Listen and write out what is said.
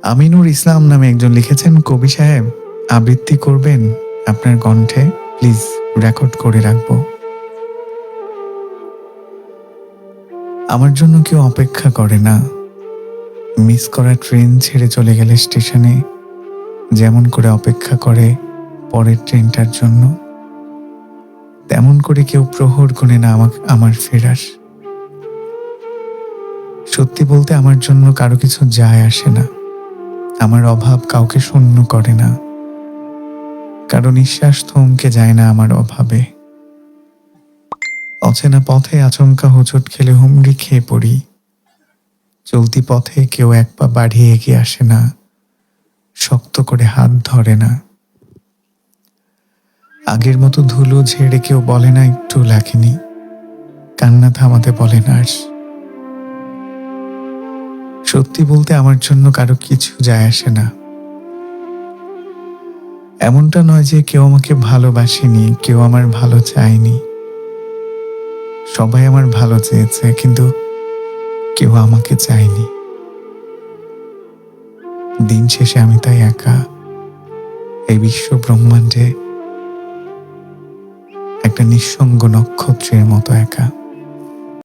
আমিনুর ইসলাম নামে একজন লিখেছেন, কবি সাহেব আবৃত্তি করবেন আপনার কণ্ঠে, প্লিজ রেকর্ড করে রাখবো। আমার জন্য কেউ অপেক্ষা করে না। মিস করা ট্রেন ছেড়ে চলে গেলে স্টেশনে যেমন করে অপেক্ষা করে পরের ট্রেনটার জন্য, তেমন করে কেউ প্রহর গুনে না আমার ফেরার। সত্যি বলতে আমার জন্য কারো কিছু যায় আসে না। আমার অভাব কাউকে শূন্য করে না, কারো নিঃশ্বাস থমকে যায় না আমার অভাবে। অচেনা পথে আচমকা হোঁচট খেলে হুমড়ি খেয়ে পড়ি। চলতি পথে কেউ এক পা বাড়িয়ে এগিয়ে আসে না, শক্ত করে হাত ধরে না। আগের মতো ধুলো ঝেড়ে কেউ বলে না একটু লাগেনি, কান্না থামাতে বলে না আর। সত্যি বলতে আমার জন্য কারো কিছু যায় আসে না। এমনটা নয় যে কেউ আমাকে ভালোবাসেনি, কেউ আমার ভালো চায়নি। সবাই আমার ভালো চেয়েছে, কিন্তু কেউ আমাকে চায়নি। দিন শেষে আমি তাই একা, এই বিশ্ব ব্রহ্মাণ্ডে একটা নিঃসঙ্গ নক্ষত্রের মতো একা।